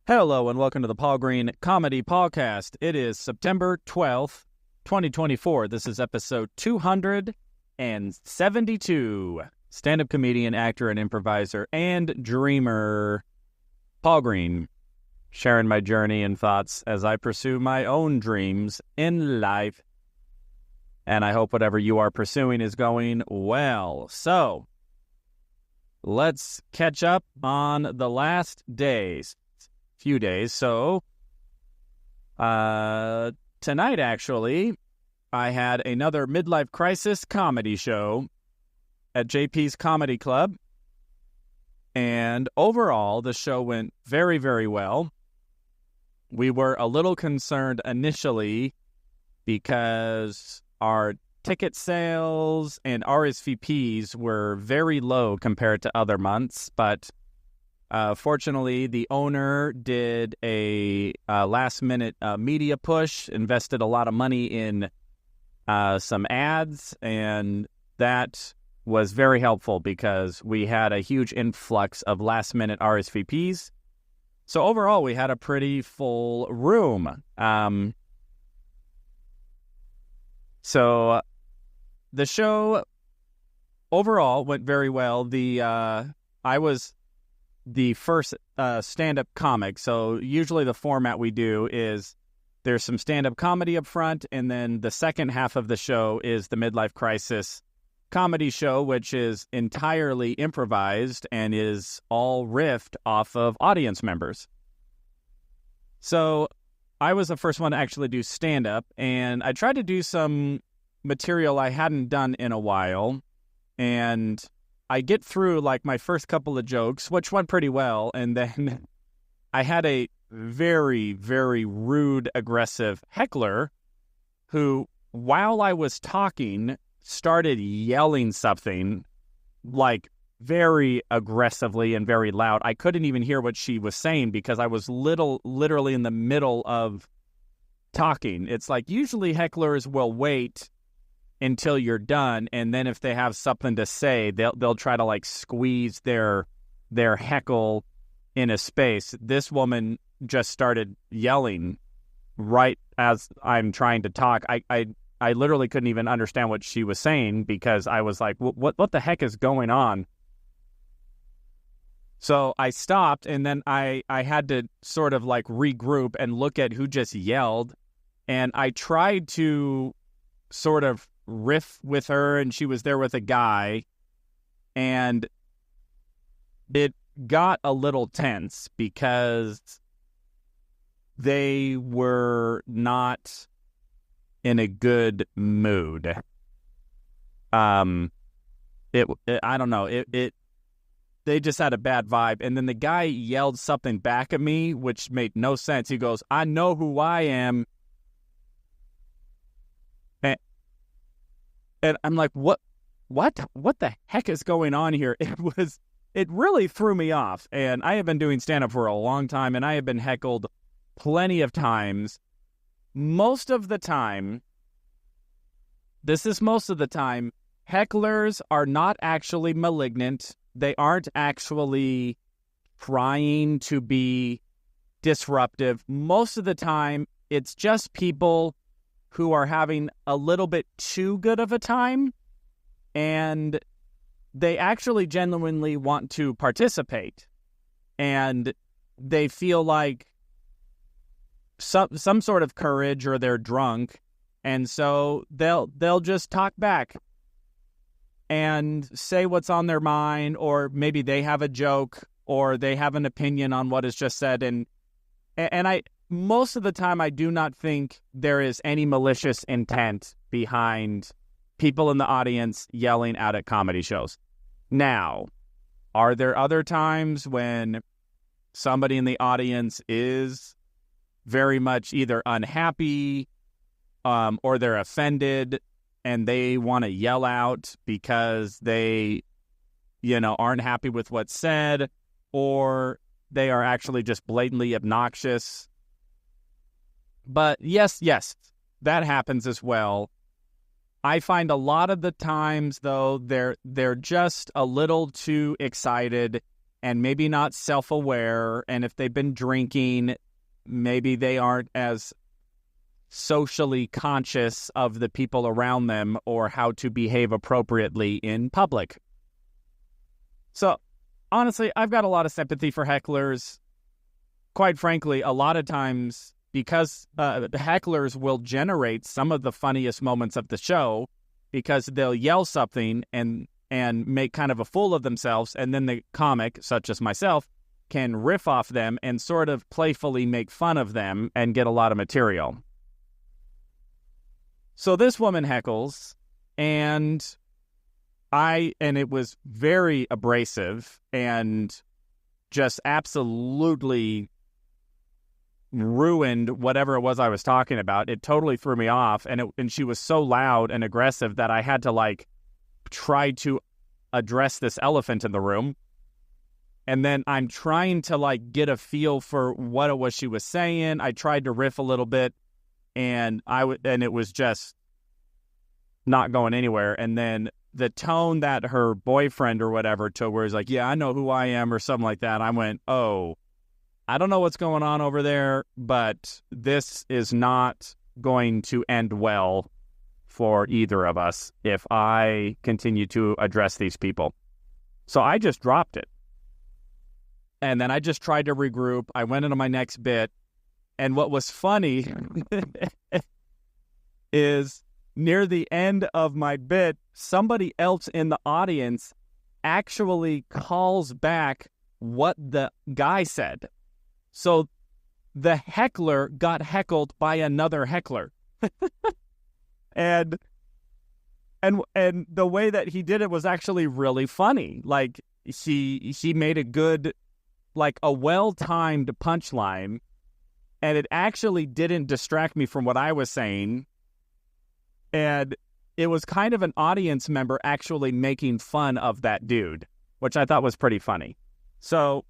Hello and welcome to the Paul Green Comedy PaulCast. It is September 12th, 2024. This is episode 272. Stand-up comedian, actor, and improviser, and dreamer, Paul Green, sharing my journey and thoughts as I pursue my own dreams in life. And I hope whatever you are pursuing is going well. So, let's catch up on the last few days. So, tonight, actually, I had another midlife crisis comedy show at JP's Comedy Club. And overall, the show went very, very well. We were a little concerned initially because our ticket sales and RSVPs were very low compared to other months, but fortunately, the owner did a last-minute media push, invested a lot of money in some ads, and that was very helpful because we had a huge influx of last-minute RSVPs. So overall, we had a pretty full room. So the show overall went very well. I was the first stand-up comic. So usually the format we do is there's some stand-up comedy up front, and then the second half of the show is the midlife crisis comedy show, which is entirely improvised and is all riffed off of audience members. So I was the first one to actually do stand-up, and I tried to do some material I hadn't done in a while, and I get through like my first couple of jokes, which went pretty well, and then I had a very, very rude, aggressive heckler who, while I was talking, started yelling something like very aggressively and very loud. I couldn't even hear what she was saying because I was literally in the middle of talking. It's like usually hecklers will wait until you're done, and then if they have something to say, they'll try to like squeeze their heckle in a space. This woman just started yelling right as I'm trying to talk. I literally couldn't even understand what she was saying because I was like, what the heck is going on? So I stopped, and then I had to sort of like regroup and look at who just yelled, and I tried to sort of riff with her, and she was there with a guy, and it got a little tense because they were not in a good mood. I don't know. They just had a bad vibe. And then the guy yelled something back at me, which made no sense. He goes, "I know who I am." And I'm like, what the heck is going on here? It really threw me off. And I have been doing stand-up for a long time, and I have been heckled plenty of times. Most of the time, hecklers are not actually malignant. They aren't actually trying to be disruptive. Most of the time, it's just people who are having a little bit too good of a time, and they actually genuinely want to participate, and they feel like some sort of courage, or they're drunk, and so they'll just talk back and say what's on their mind, or maybe they have a joke, or they have an opinion on what is just said, and most of the time, I do not think there is any malicious intent behind people in the audience yelling out at comedy shows. Now, are there other times when somebody in the audience is very much either unhappy or they're offended and they want to yell out because they, aren't happy with what's said, or they are actually just blatantly obnoxious? But yes, that happens as well. I find a lot of the times, though, they're just a little too excited and maybe not self-aware, and if they've been drinking, maybe they aren't as socially conscious of the people around them or how to behave appropriately in public. So, honestly, I've got a lot of sympathy for hecklers. Quite frankly, a lot of times, because the hecklers will generate some of the funniest moments of the show, because they'll yell something and make kind of a fool of themselves, and then the comic, such as myself, can riff off them and sort of playfully make fun of them and get a lot of material. So this woman heckles, and it was very abrasive and just absolutely ruined whatever it was I was talking about. It totally threw me off, and she was so loud and aggressive that I had to try to address this elephant in the room. And then I'm trying to get a feel for what it was she was saying. I tried to riff a little bit, and it was just not going anywhere. And then the tone that her boyfriend or whatever took, where he's like, "Yeah, I know who I am," or something like that. I went, "Oh, I don't know what's going on over there, but this is not going to end well for either of us if I continue to address these people." So I just dropped it. And then I just tried to regroup. I went into my next bit. And what was funny is near the end of my bit, somebody else in the audience actually calls back what the guy said. So the heckler got heckled by another heckler. And the way that he did it was actually really funny. He made a good, a well-timed punchline, and it actually didn't distract me from what I was saying. And it was kind of an audience member actually making fun of that dude, which I thought was pretty funny. So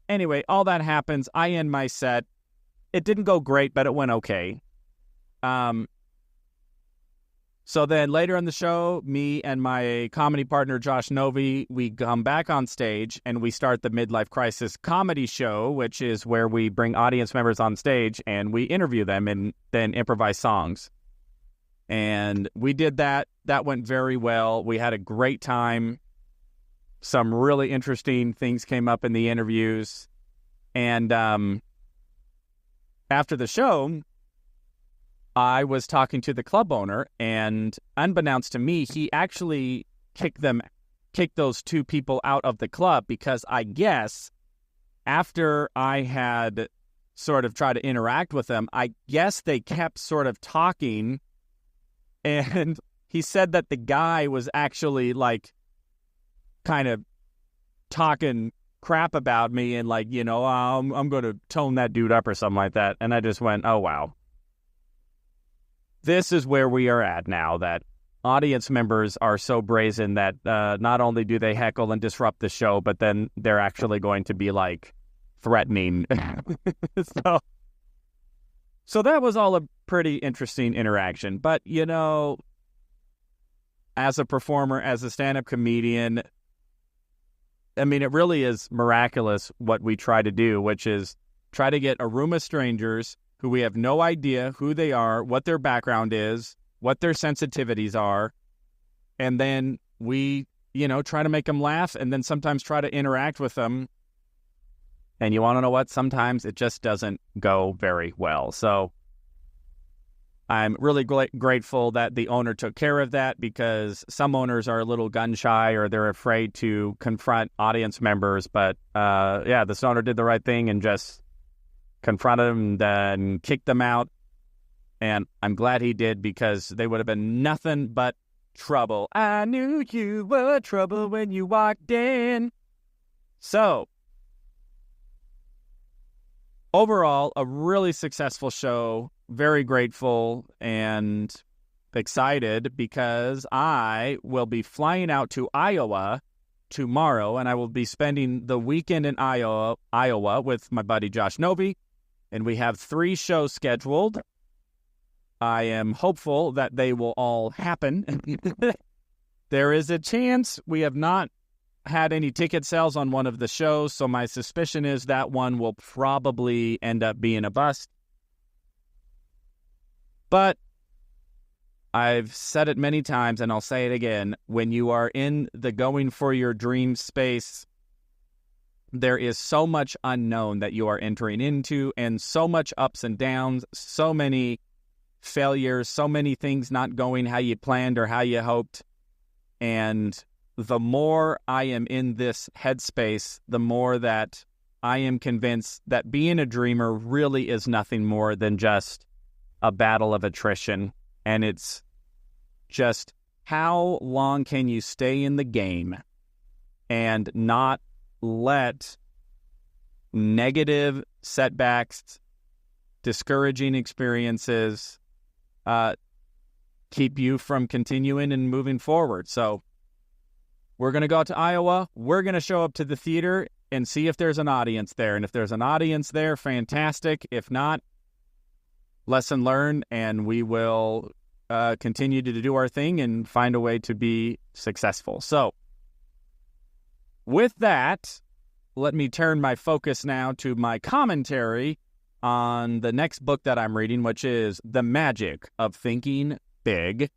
anyway, all that happens. I end my set. It didn't go great, but it went okay. So then later in the show, me and my comedy partner, Josh Novi, we come back on stage and we start the Midlife Crisis comedy show, which is where we bring audience members on stage and we interview them and then improvise songs. And we did that. That went very well. We had a great time. Some really interesting things came up in the interviews. And after the show, I was talking to the club owner, and unbeknownst to me, he actually kicked those two people out of the club because I guess after I had sort of tried to interact with them, I guess they kept sort of talking, and he said that the guy was actually kind of talking crap about me and I'm going to tone that dude up or something like that. And I just went, oh, wow. This is where we are at now, that audience members are so brazen that not only do they heckle and disrupt the show, but then they're actually going to be threatening. So that was all a pretty interesting interaction. But, as a performer, as a stand-up comedian, I mean, it really is miraculous what we try to do, which is try to get a room of strangers who we have no idea who they are, what their background is, what their sensitivities are, and then we, try to make them laugh and then sometimes try to interact with them. And you want to know what? Sometimes it just doesn't go very well. So I'm really grateful that the owner took care of that, because some owners are a little gun shy or they're afraid to confront audience members. But this owner did the right thing and just confronted them and then kicked them out. And I'm glad he did, because they would have been nothing but trouble. I knew you were trouble when you walked in. So overall, a really successful show. Very grateful and excited, because I will be flying out to Iowa tomorrow, and I will be spending the weekend in Iowa with my buddy Josh Novi, and we have 3 shows scheduled. I am hopeful that they will all happen. There is a chance we have not had any ticket sales on one of the shows, so my suspicion is that one will probably end up being a bust. But I've said it many times, and I'll say it again. When you are in the going for your dream space, there is so much unknown that you are entering into, and so much ups and downs, so many failures, so many things not going how you planned or how you hoped. And the more I am in this headspace, the more that I am convinced that being a dreamer really is nothing more than just a battle of attrition. And it's just how long can you stay in the game and not let negative setbacks, discouraging experiences keep you from continuing and moving forward. So we're going to go out to Iowa. We're going to show up to the theater and see if there's an audience there. And if there's an audience there, fantastic. If not, lesson learned, and we will continue to do our thing and find a way to be successful. So with that, let me turn my focus now to my commentary on the next book that I'm reading, which is The Magic of Thinking Big.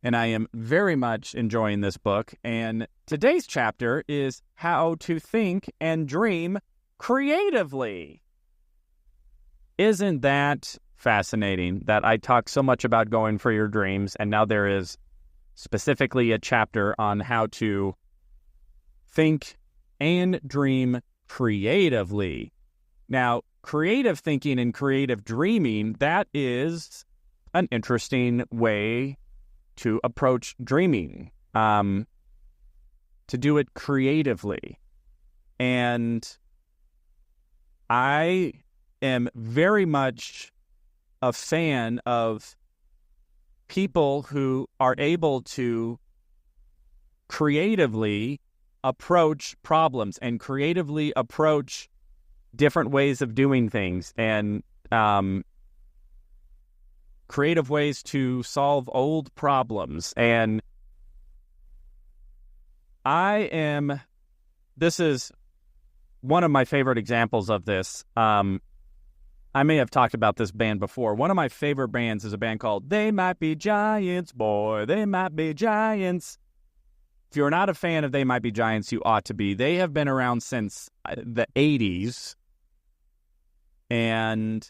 And I am very much enjoying this book. And today's chapter is How to Think and Dream Creatively. Isn't that fascinating that I talk so much about going for your dreams, and now there is specifically a chapter on how to think and dream creatively. Now, creative thinking and creative dreaming, that is an interesting way to approach dreaming, to do it creatively. And I am very much a fan of people who are able to creatively approach problems and creatively approach different ways of doing things, and creative ways to solve old problems. And this is one of my favorite examples of this. I may have talked about this band before. One of my favorite bands is a band called They Might Be Giants, boy, they might be giants. If you're not a fan of They Might Be Giants, you ought to be. They have been around since the 80s. And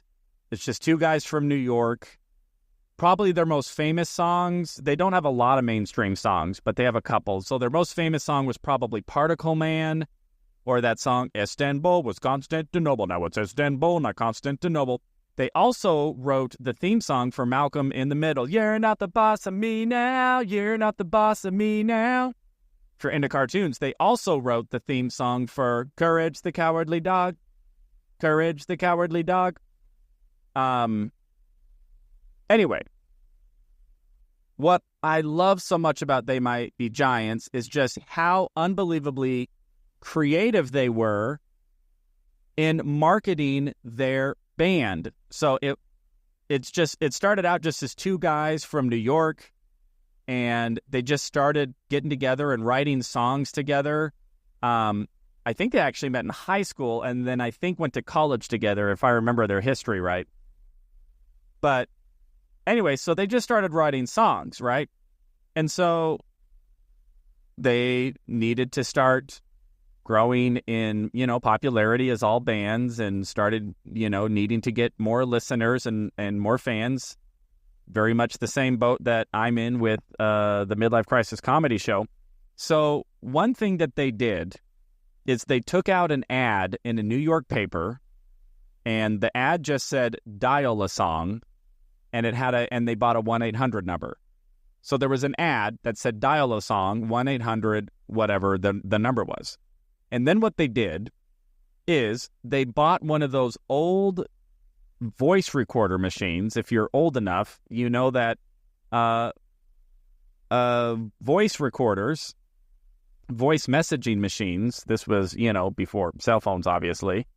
it's just two guys from New York. Probably their most famous songs, they don't have a lot of mainstream songs, but they have a couple. So their most famous song was probably Particle Man, or that song, Istanbul was Constantinople. Now it's Istanbul, not Constantinople. They also wrote the theme song for Malcolm in the Middle. You're not the boss of me now. You're not the boss of me now. If you're into cartoons, they also wrote the theme song for Courage the Cowardly Dog. Courage the Cowardly Dog. Anyway, what I love so much about They Might Be Giants is just how unbelievably creative they were in marketing their band. So it started out just as two guys from New York, and they just started getting together and writing songs together. I think they actually met in high school, and then I think went to college together, if I remember their history right. But anyway, so they just started writing songs, right? And so they needed to start growing in, popularity as all bands, and started, needing to get more listeners and more fans. Very much the same boat that I'm in with the Midlife Crisis Comedy Show. So one thing that they did is they took out an ad in a New York paper, and the ad just said, dial a song, and they bought a 1-800 number. So there was an ad that said, dial a song, 1-800, whatever the number was. And then what they did is they bought one of those old voice recorder machines. If you're old enough, you know that voice recorders, voice messaging machines, this was, before cell phones, obviously,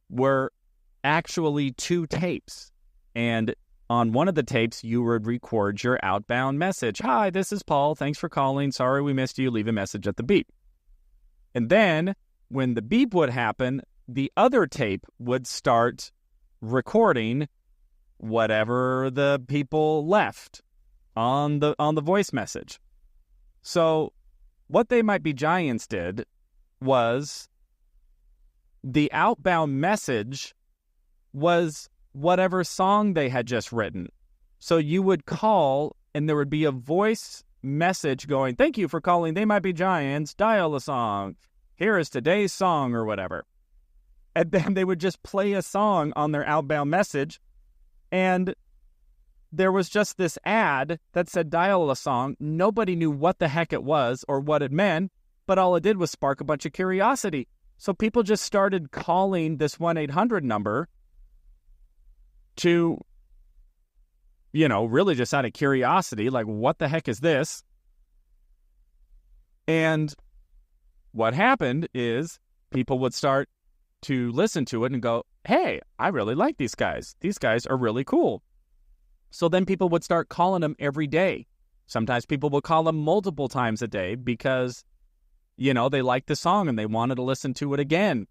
were actually two tapes. And on one of the tapes, you would record your outbound message. Hi, this is Paul. Thanks for calling. Sorry we missed you. Leave a message at the beep. And then when the beep would happen, the other tape would start recording whatever the people left on the voice message. So what They Might Be Giants did was the outbound message was whatever song they had just written. So you would call and there would be a voice message going, "Thank you for calling They Might Be Giants, dial a song. Here is today's song," or whatever. And then they would just play a song on their outbound message. And there was just this ad that said dial a song. Nobody knew what the heck it was or what it meant, but all it did was spark a bunch of curiosity. So people just started calling this 1-800 number to, really just out of curiosity, like, what the heck is this? And what happened is people would start to listen to it and go, "Hey, I really like these guys. These guys are really cool." So then people would start calling them every day. Sometimes people would call them multiple times a day because, they liked the song and they wanted to listen to it again.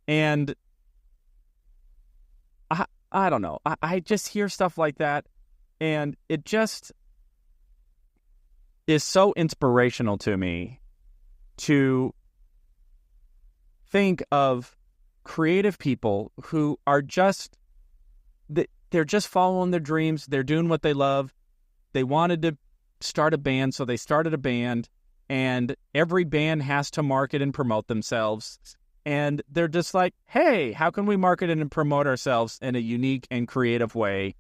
And I don't know. I just hear stuff like that, and it just is so inspirational to me to think of creative people who are they're just following their dreams. They're doing what they love. They wanted to start a band, so they started a band, and every band has to market and promote themselves. And they're just like, "Hey, how can we market and promote ourselves in a unique and creative way?"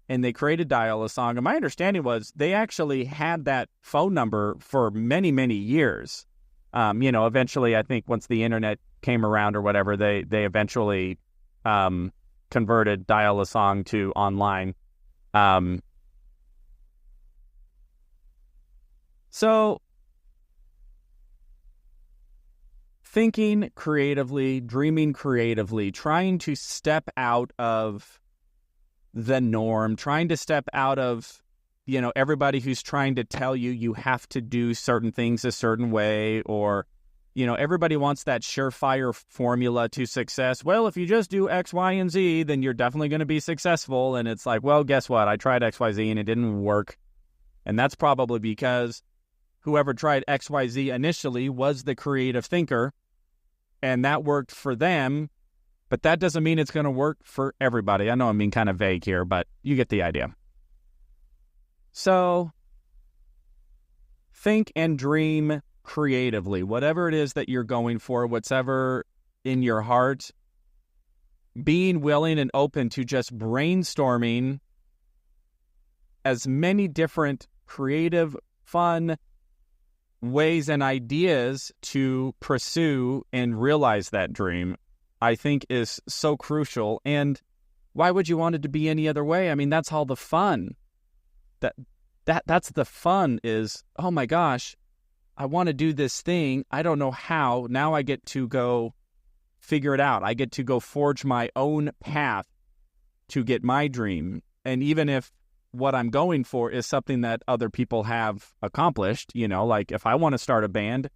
And they created Dial a Song. And my understanding was they actually had that phone number for many, many years. Eventually, I think once the internet came around or whatever, they eventually converted Dial a Song to online. So thinking creatively, dreaming creatively, trying to step out of the norm, trying to step out of, everybody who's trying to tell you have to do certain things a certain way, or, everybody wants that surefire formula to success. Well, if you just do X, Y, and Z, then you're definitely going to be successful. And it's like, well, guess what? I tried X, Y, Z and it didn't work. And that's probably because whoever tried X, Y, Z initially was the creative thinker, and that worked for them. But that doesn't mean it's going to work for everybody. I know I'm being kind of vague here, but you get the idea. So think and dream creatively. Whatever it is that you're going for, whatever in your heart, being willing and open to just brainstorming as many different creative, fun ways and ideas to pursue and realize that dream, I think is so crucial. And why would you want it to be any other way? I mean, that's all the fun. That's the fun is, oh my gosh, I want to do this thing. I don't know how. Now I get to go figure it out. I get to go forge my own path to get my dream. And even if what I'm going for is something that other people have accomplished, like if I want to start a band,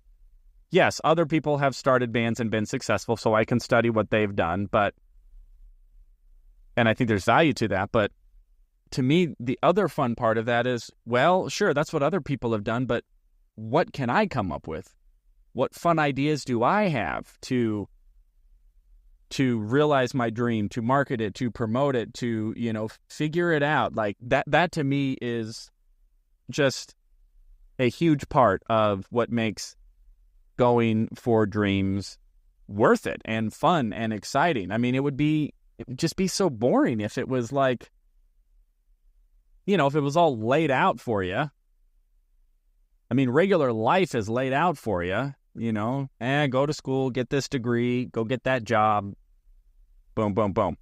yes, other people have started bands and been successful, so I can study what they've done, and I think there's value to that. But to me, the other fun part of that is, well, sure, that's what other people have done, but what can I come up with? What fun ideas do I have to realize my dream, to market it, to promote it, to, figure it out? Like that to me is just a huge part of what makes going for dreams worth it and fun and exciting. I mean, it would just be so boring if it was like, if it was all laid out for you. I mean, regular life is laid out for you, go to school, get this degree, go get that job, boom, boom, boom.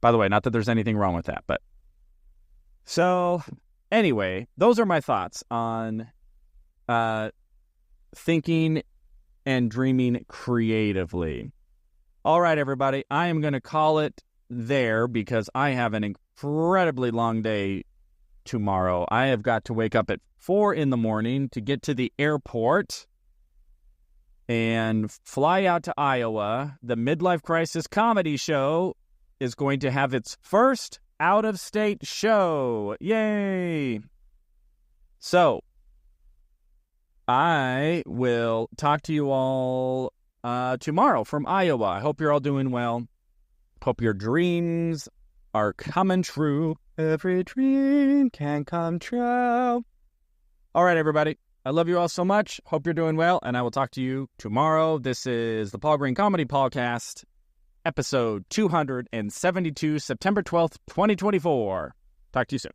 By the way, not that there's anything wrong with that, but so anyway, those are my thoughts on thinking and dreaming creatively. All right, everybody, I am going to call it there because I have an incredibly long day tomorrow. I have got to wake up at 4 a.m. to get to the airport. and fly out to Iowa. The Midlife Crisis Comedy Show is going to have its first out-of-state show. Yay! So, I will talk to you all tomorrow from Iowa. I hope you're all doing well. Hope your dreams are coming true. Every dream can come true. All right, everybody. I love you all so much. Hope you're doing well, and I will talk to you tomorrow. This is the Paul Green Comedy PaulCast, episode 272, September 12th, 2024. Talk to you soon.